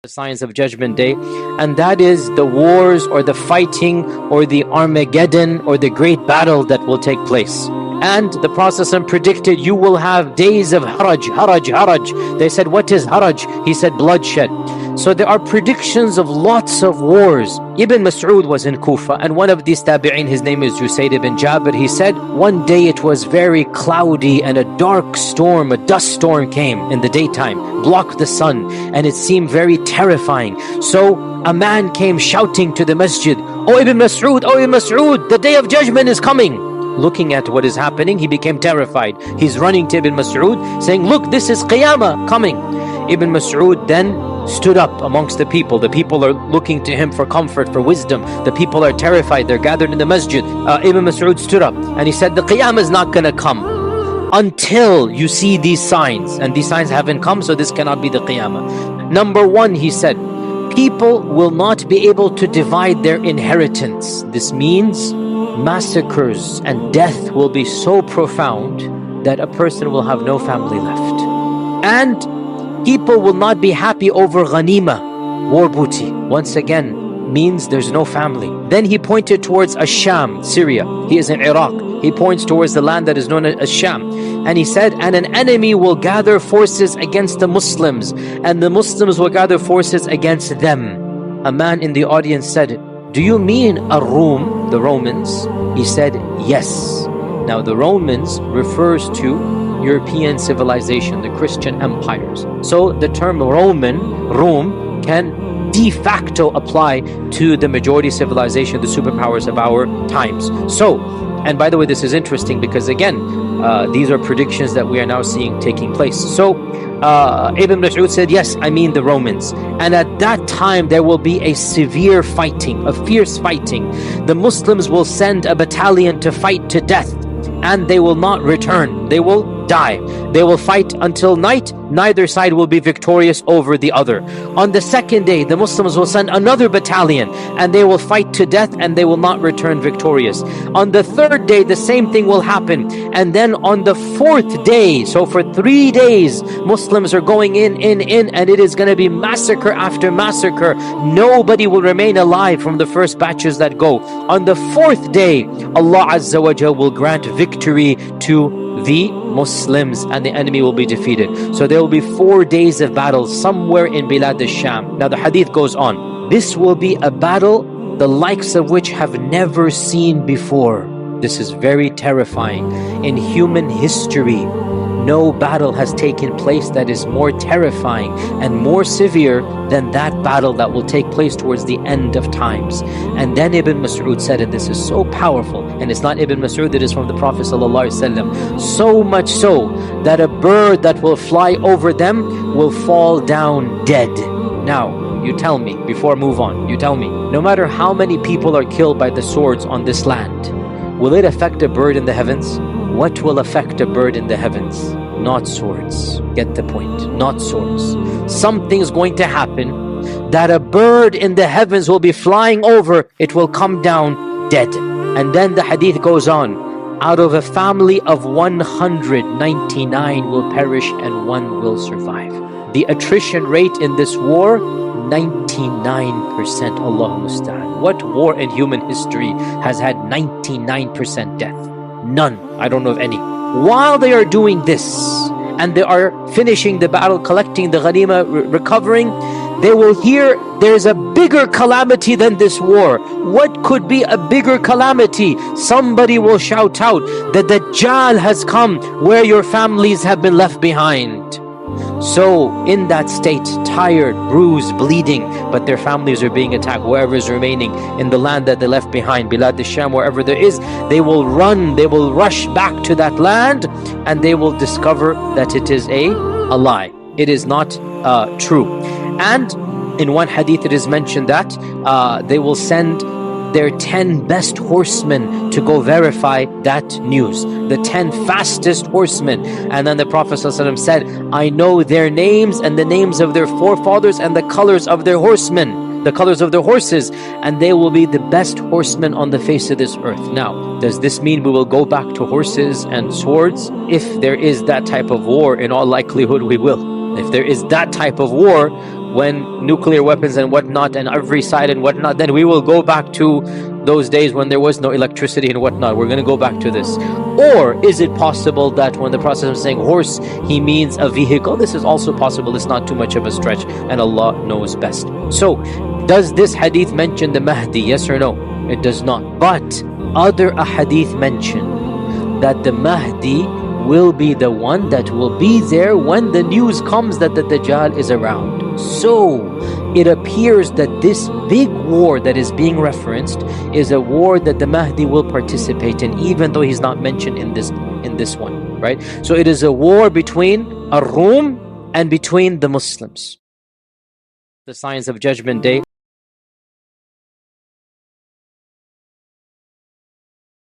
the signs of Judgment Day, and that is the wars or the fighting or the Armageddon or the great battle that will take place. And the Prophet ﷺ predicted you will have days of haraj. They said, what is haraj? He said, bloodshed. So there are predictions of lots of wars. Ibn Mas'ud was in Kufa, and one of these tabi'in, his name is Usayd ibn Jabir, he said, one day it was very cloudy and a dark storm, a dust storm came in the daytime, blocked the sun, and it seemed very terrifying. So a man came shouting to the masjid, "Oh Ibn Mas'ud, the day of judgment is coming." Looking at what is happening, he became terrified. He's running to Ibn Mas'ud saying, look, this is Qiyamah coming. Ibn Mas'ud then stood up amongst the people. The people are looking to him for comfort, for wisdom. The people are terrified. They're gathered in the masjid. Ibn Mas'ud stood up and he said, the Qiyamah is not going to come until you see these signs. And these signs haven't come, so this cannot be the Qiyamah. Number one, he said, people will not be able to divide their inheritance. This means massacres and death will be so profound that a person will have no family left. And people will not be happy over ghanima, war booty. Once again, means there's no family. Then he pointed towards Asham, Syria. He is in Iraq. He points towards the land that is known as Asham. And he said, and an enemy will gather forces against the Muslims, and the Muslims will gather forces against them. A man in the audience said, do you mean Ar-Rum, the Romans? He said, yes. Now the Romans refers to European civilization, the Christian empires. So the term Rome, can de facto apply to the majority civilization, the superpowers of our times. So, and by the way, this is interesting because again, these are predictions that we are now seeing taking place. So Ibn Mas'ud said, yes, I mean the Romans. And at that time there will be a severe fighting, a fierce fighting. The Muslims will send a battalion to fight to death, and they will not return. They will die. They will fight until night. Neither side will be victorious over the other. On the second day, the Muslims will send another battalion, and they will fight to death, and they will not return victorious. On the third day, the same thing will happen. And then on the fourth day, so for 3 days, Muslims are going in, and it is going to be massacre after massacre. Nobody will remain alive from the first batches that go. On the fourth day, Allah Azza wa Jal will grant victory to the Muslims, and the enemy will be defeated. So there will be 4 days of battle somewhere in Bilad al-Sham. Now the hadith goes on. This will be a battle the likes of which have never seen before. This is very terrifying. In human history, no battle has taken place that is more terrifying and more severe than that battle that will take place towards the end of times. And then Ibn Mas'ud said, and this is so powerful, and it's not Ibn Mas'ud, it is from the Prophet ﷺ, so much so that a bird that will fly over them will fall down dead. Now, you tell me, before I move on, you tell me, no matter how many people are killed by the swords on this land, will it affect a bird in the heavens? What will affect a bird in the heavens? Not swords. Get the point. Not swords. Something's going to happen that a bird in the heavens will be flying over. It will come down dead. And then the hadith goes on. Out of a family of 199 will perish and one will survive. The attrition rate in this war, 99%. Allah musta'an. What war in human history has had 99% death? None. I don't know of any. While they are doing this, and they are finishing the battle, collecting the ghanima, recovering, they will hear there's a bigger calamity than this war. What could be a bigger calamity? Somebody will shout out, the Dajjal has come where your families have been left behind. So in that state, tired, bruised, bleeding, but their families are being attacked, whoever is remaining in the land that they left behind, Bilad al-Sham, wherever there is, they will run, they will rush back to that land, and they will discover that it is a lie. It is not true. And in one hadith it is mentioned that they will send their 10 best horsemen to go verify that news. The 10 fastest horsemen. And then the Prophet ﷺ said, I know their names and the names of their forefathers and the colors of their horsemen, the colors of their horses, and they will be the best horsemen on the face of this earth. Now, does this mean we will go back to horses and swords? If there is that type of war, in all likelihood we will. If there is that type of war, when nuclear weapons and whatnot and every side and whatnot, then we will go back to those days when there was no electricity and whatnot. We're going to go back to this. Or is it possible that when the Prophet is saying horse, he means a vehicle? This is also possible. It's not too much of a stretch, and Allah knows best. So, does this hadith mention the Mahdi? Yes or no? It does not. But other ahadith mention that the Mahdi will be the one that will be there when the news comes that the Dajjal is around. So it appears that this big war that is being referenced is a war that the Mahdi will participate in, even though he's not mentioned in this one, right? So it is a war between Ar-Rum and between the Muslims. The signs of Judgment Day.